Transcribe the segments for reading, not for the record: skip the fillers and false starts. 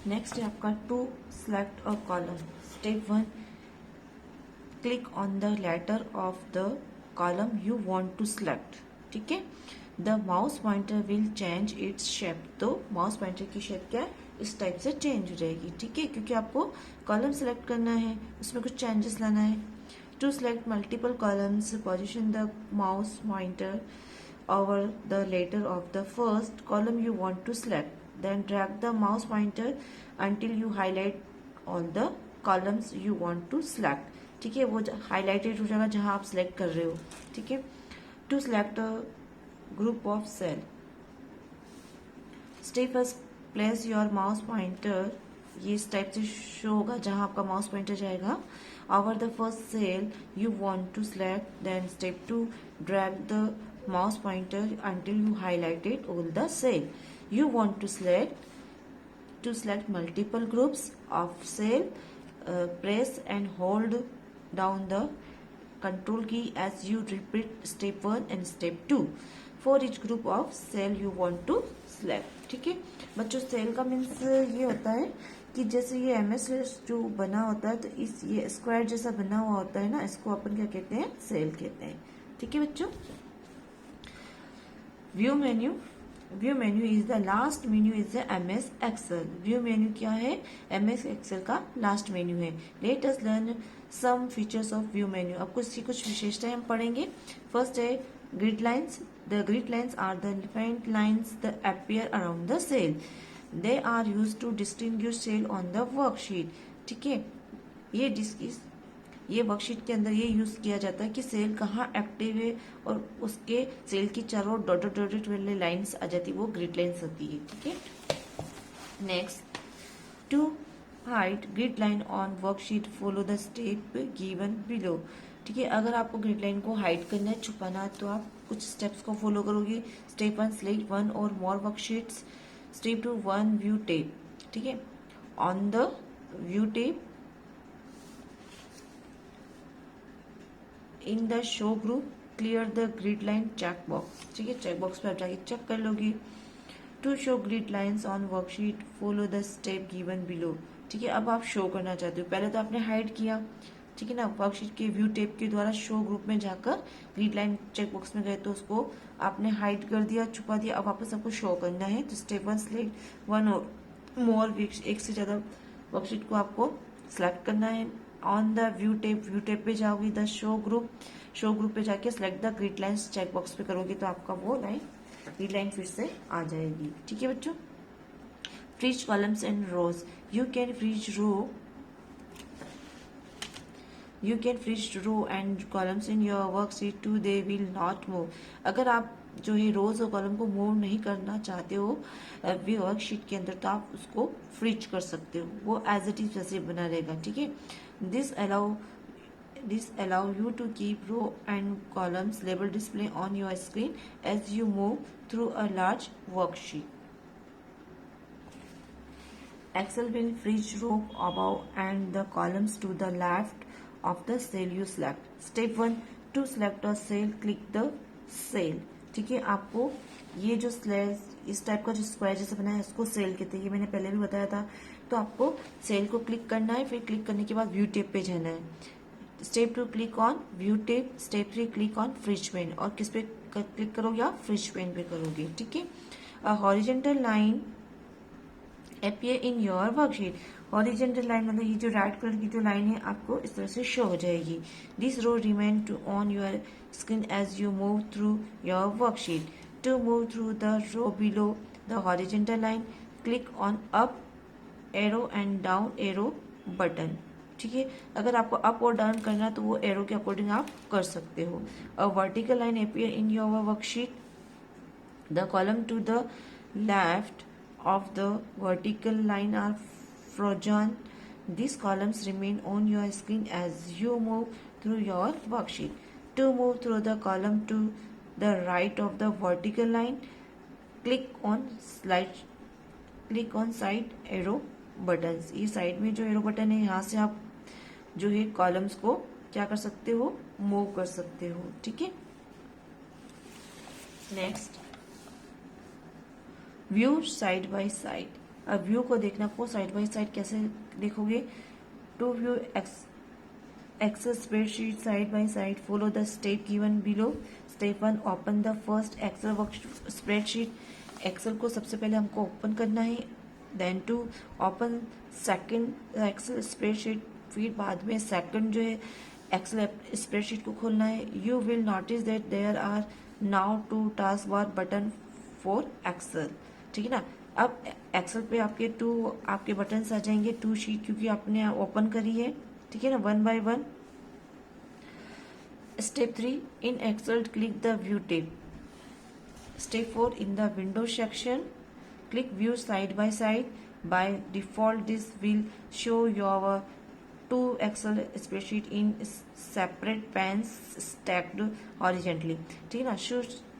Next है आपका to select a column. Step 1, click on the letter of the column you want to select. ठीक है, the mouse pointer will change its shape. तो mouse pointer की shape क्या है, इस टाइप से चेंज हो जाएगी। ठीक है, क्योंकि आपको कॉलम सेलेक्ट करना है, उसमें कुछ चेंजेस लाना है। To select multiple columns, position the mouse pointer over the letter of the first column you want to select. Then drag the mouse pointer until you highlight all the columns you want to select. ठीक है, वो highlighted हो जाएगा जहां आप select कर रहे हो। ठीक है, to select a group of cell. Step first, place your mouse pointer, ये इस टाइप से शो होगा जहां आपका माउस पॉइंटर जाएगा, over the first cell you want to select. Then step 2, drag the mouse pointer until you highlighted all the cell you want to select. To select multiple groups of cell, press and hold down the control key as you repeat step 1 and step 2 for each group of cell you want to select. ठीक है बच्चों, cell का means ये होता है कि जैसे ये एमएस जो बना होता है, तो इस ये स्क्वायर जैसा बना हुआ होता है ना, इसको अपन क्या कहते हैं, सेल कहते हैं। ठीक है बच्चों, view menu. View menu is the last menu is the MS Excel. View menu क्या है, एमएस एक्सेल का लास्ट मेन्यू है। Let us learn some features of view menu. अब कुछ विशेषताएं हम पढ़ेंगे। फर्स्ट है grid lines. The grid lines are the defined lines that appear around the cell. They are use to distinguish cell on the worksheet. ठीक है, ये worksheet के अंदर ये यूज किया जाता है कि सेल कहाँ एक्टिव है, और उसके सेल की चारों डॉटेड डॉटेड वाली लाइंस आ जाती है, वो ग्रिड लाइंस होती है। ठीक है, next, to hide grid line on worksheet follow the step given below. ठीक है, अगर आपको ग्रिड लाइन को हाइड करना है, छुपाना है, तो आप कुछ स्टेप्स को फॉलो करोगे। Step 1, select one or more worksheets. Step 2, on view tab. ठीक है, on the view tab in the show group clear the grid line check box. ठीक है, चेक बॉक्स पे आप जाके चेक कर लोगे। To show grid lines on worksheet follow the step given below. ठीक है, अब आप शो करना चाहते हो, पहले तो आपने हाइड किया, ठीक है ना, वर्कशीट के व्यू टेप के द्वारा शो ग्रुप में जाकर ग्रिड लाइन चेक बॉक्स में गए तो उसको आपने हाइड कर दिया, छुपा दिया। अब वापस आपको शो करना है, तो स्टेप 1, सिलेक्ट वन और मोर, एक से ज्यादा वर्कशीट को आपको सिलेक्ट करना है। ऑन द व्यू टेप पे जाओगे, द शो ग्रुप पे जाके select the grid lines check box पे करोगे, तो आपका वो लाइन ग्रिड लाइन फिर से आ जाएगी। ठीक है बच्चों, freeze columns and rows. You can freeze row and columns in your worksheet to, they will not move. अगर आप जो है रोज और कॉलम को मूव नहीं करना चाहते हो वर्कशीट के अंदर, तो आप उसको फ्रीज कर सकते हो, वो एज इट इज वैसे बना रहेगा। ठीक है, this allow you to keep row and columns label display on your screen as you move through a large worksheet. Excel will freeze row above and the columns to the left of the cell you select. Step 1, to select a cell, click the cell. ठीक है, आपको ये जो इस type का जो square जैसा बना है, इसको सेल कहते हैं, ये मैंने पहले भी बताया था। तो आपको सेल को क्लिक करना है, फिर क्लिक करने के बाद व्यू टेप पे जाना है। Step 2, click on view tab. Step 3, click on freeze pane. और किस पे क्लिक करोगे आप, फ्रिज पेन पे करोगे। ठीक है, horizontal line appear in your worksheet. Horizontal line मतलब ये जो रेड कलर की जो लाइन है, आपको इस तरह से शो हो जाएगी। This row remain to on your screen as you move through your worksheet. To move through the row below the horizontal line, click on up arrow and down arrow button. ठीक है, अगर आपको up और down करना है, तो वो arrow के अकॉर्डिंग आप कर सकते हो। A vertical line appear in your worksheet, the column to the left of the vertical line are frozen. These columns remain on your screen as you move through your worksheet. To move through the column to the right of the vertical line, click on side arrow buttons. ये side में जो arrow button है, यहाँ से आप जो है columns को क्या कर सकते हो, मूव कर सकते हो। ठीक है, next, view side by side. अब व्यू को देखना को साइड बाय साइड कैसे देखोगे, to view Excel spreadsheet side by side. Follow the step given below. Step 1. Open the first Excel work spreadsheet. Excel को सबसे पहले हमको ओपन करना है. Then to open second Excel spreadsheet. फिर बाद में सेकंड जो है Excel spreadsheet को खोलना है. You will notice that there are now 2 taskbar button for Excel. ठीक है ना. अब Excel पे आपके बटन आ जाएंगे 2 शीट क्योंकि आपने ओपन करी है. ठीक है ना, 1 by 1. Step 3. In Excel, click the View tab. Step 4. In the Windows section, click View side by side. By default, this will show your 2 Excel spreadsheet in separate panes stacked horizontally. ठीक है ना.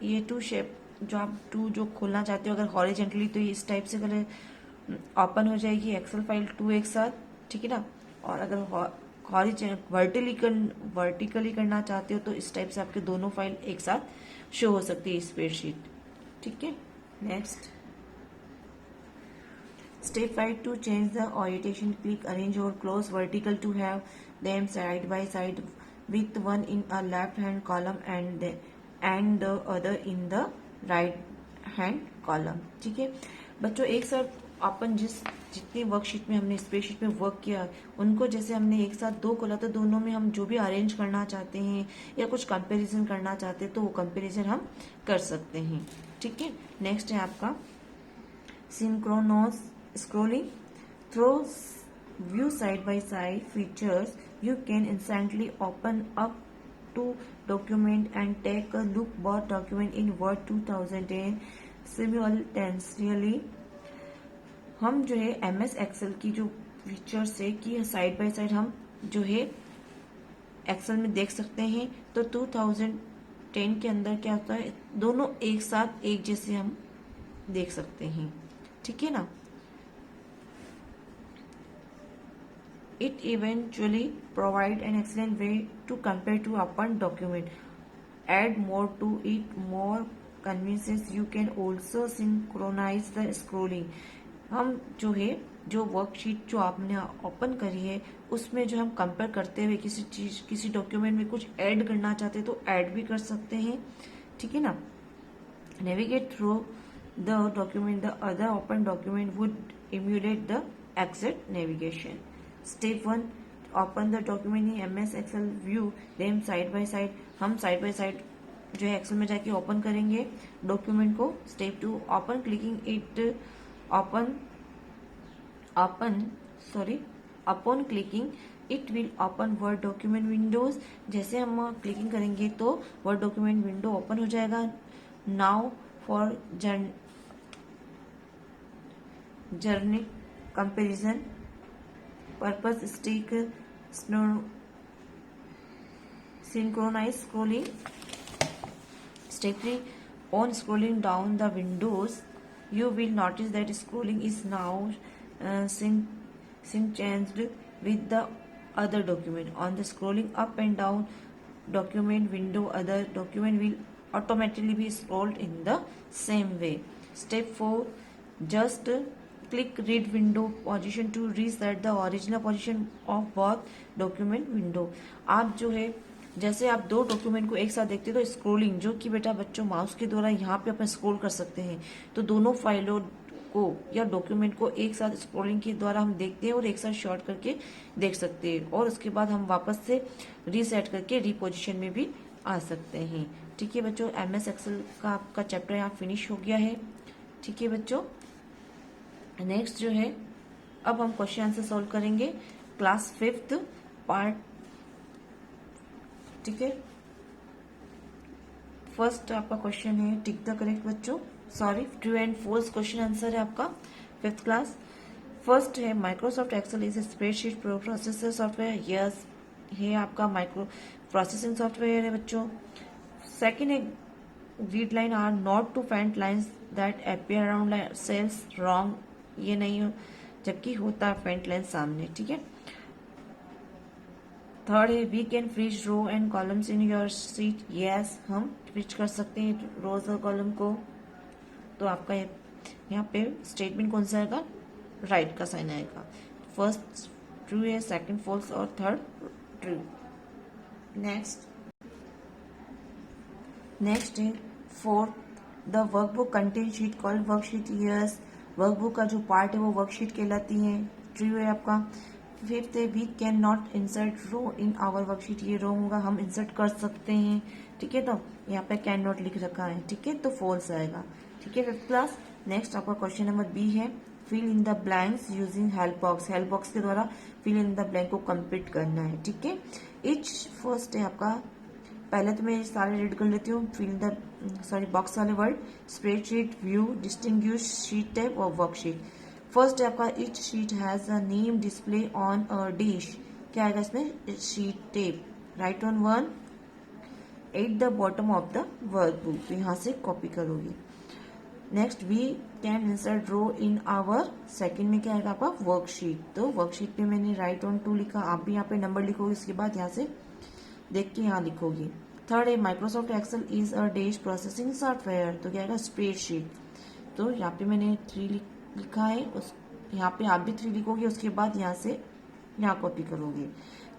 ये 2 shape जो आप 2 जो खोलना चाहते हो अगर हॉरिजेंटली तो इस टाइप से कलर ओपन हो जाएगी एक्सेल फाइल 2 एक साथ. ठीक है ना. और अगर वर्टिकली करना चाहते हो तो इस टाइप से आपके दोनों फाइल एक साथ शो हो सकती है स्प्रेडशीट. ठीक है. Next step 5. To change the orientation, click arrange or close vertical to have them side by side with one in a left hand column and the other in the right hand column. ठीक है बच्चों, एक साथ अपन जितनी worksheet में हमने spreadsheet में work किया उनको जैसे हमने एक साथ 2 खोला तो दोनों में हम जो भी अरेंज करना चाहते हैं या कुछ कंपैरिजन करना चाहते हैं तो वो कंपैरिजन हम कर सकते हैं. ठीक है. नेक्स्ट है आपका synchronous scrolling. Through view side by side features you can instantly open up two document and take a look both document in Word 2010 simultaneously. हम जो है MS एक्सेल की जो फीचर्स है कि साइड बाय साइड हम जो है एक्सेल में देख सकते हैं. तो 2010 के अंदर क्या होता है दोनों एक साथ एक जैसे हम देख सकते हैं. ठीक है ना. It eventually provide an excellent way to compare two open document. Add more to it more convenience. You can also synchronize the scrolling. हम जो है जो वर्कशीट जो आपने ओपन करी है उसमें जो हम कंपेयर करते हुए किसी डॉक्यूमेंट में कुछ ऐड करना चाहते हैं तो ऐड भी कर सकते हैं. ठीक है ना. Navigate through the document. The other open document would emulate the exit navigation. Step 1. Open the document in MS Excel. View them side by side. हम साइड बाय साइड जो है एक्सेल में जाके ओपन करेंगे डॉक्यूमेंट को. Step 2. Open clicking it upon clicking it will open word document windows. जैसे हम clicking करेंगे तो word document window ओपन हो जाएगा. now for journey comparison purpose stick synchronize scrolling. Step 3. On scrolling down the windows you will notice that scrolling is now synced with the other document. On the scrolling up and down document window, other document will automatically be scrolled in the same way. Step 4. Just click read window position to reset the original position of both document window. आप जो है जैसे आप 2 document को एक साथ देखते हो तो स्क्रोलिंग जो कि बेटा बच्चों माउस के द्वारा यहाँ पे अपन स्क्रॉल कर सकते हैं तो दोनों फाइलों को या डॉक्यूमेंट को एक साथ स्क्रॉलिंग के द्वारा हम देखते हैं और एक साथ शॉर्ट करके देख सकते हैं और उसके बाद हम वापस से रीसेट करके रीपोजिशन में भी आ सकते हैं. ठीक है बच्चों, MS एक्सेल का आपका चैप्टर यहाँ फिनिश हो गया है. ठीक है बच्चों. नेक्स्ट जो है अब हम क्वेश्चन आंसर सॉल्व करेंगे क्लास 5th पार्ट. ठीक है. फर्स्ट आपका क्वेश्चन है टिक द करेक्ट बच्चों. Sorry, true and false question answer है आपका 5th क्लास. फर्स्ट है Microsoft Excel is a spreadsheet processor software. Yes, ये आपका माइक्रो प्रोसेसिंग सॉफ्टवेयर है बच्चों. सेकेंड है read line are not to faint lines that appear around cells. Wrong, ये नहीं हो जबकि होता है फेंट लाइन सामने. ठीक है. थर्ड है we can freeze row and columns in your sheet. Yes, हम फ्रीज कर सकते हैं रोज और कॉलम को. तो आपका यहाँ पे स्टेटमेंट कौन सा आएगा? राइट का साइन आएगा। फर्स्ट ट्रू है, सेकंड फॉल्स और थर्ड ट्रू। नेक्स्ट है fourth, the workbook contain sheet called worksheet. Yes, workbook का जो पार्ट है वो वर्कशीट कहलाती है, ट्रू है आपका। फिफ्थ है we can not insert row in our worksheet. ये रो होगा, हम इंसर्ट कर सकते हैं, ठीक है। तो यहाँ पे कैन नॉट लिख रखा है, ठीक है, तो फॉल्स आएगा, ठीक है। Fifth class. नेक्स्ट आपका क्वेश्चन नंबर बी है fill in the blanks using help box. Help box के द्वारा फिल इन द ब्लैंक को कंप्लीट करना है, ठीक है। इच फर्स्ट है आपका, पहले तो मैं ये सारे रीड कर लेती हूँ। फिल द बॉक्स वाले word, spreadsheet, view, distinguish, sheet type और वर्कशीट। फर्स्ट है आपका each sheet has a name display on a dish. क्या आएगा इसमें? Sheet tape. Right on one at the bottom of the workbook, तो यहाँ से कॉपी करोगे। Next we can insert row in our, second में क्या आएगा आपका? वर्कशीट। तो वर्कशीट पे मैंने राइट ऑन 2 लिखा, आप भी यहाँ पे नंबर लिखोगे, इसके बाद यहाँ से देख के यहाँ लिखोगे। थर्ड है Microsoft Excel is a dash processing software, तो क्या आएगा? स्प्रेडशीट। तो यहाँ पे मैंने 3 लिखा है, उस यहाँ पे आप भी 3 लिखोगे, उसके बाद यहाँ से यहाँ कॉपी करोगे।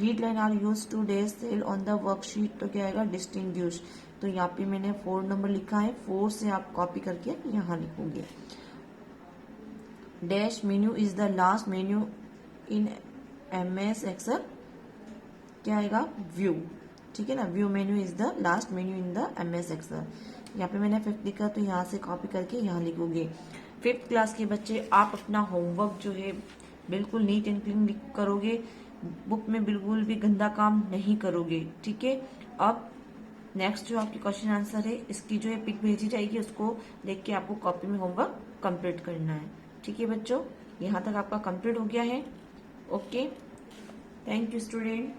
Read line are use to dash cell on the worksheet, तो क्या आएगा? डिस्टिंग्विश। तो यहाँ पे मैंने 4 नंबर लिखा है, 4 से आप कॉपी करके यहाँ लिखोगे। Dash menu is the last menu in MS Excel, क्या आएगा? व्यू, ठीक है ना। View menu is the last menu in the MS Excel. यहाँ पे मैंने 5th लिखा, तो यहाँ से कॉपी करके यहाँ लिखोगे। 5th क्लास के बच्चे आप अपना होमवर्क जो है बिल्कुल नीट एंड क्लीन करोगे, बुक में बिल्कुल भी गंदा काम नहीं करोगे, ठीक है। अब नेक्स्ट जो आपकी क्वेश्चन आंसर है, इसकी जो है पिक भेजी जाएगी, उसको देख के आपको कॉपी में होमवर्क कंप्लीट करना है, ठीक है बच्चों। यहाँ तक आपका कंप्लीट हो गया है। Okay, thank you student.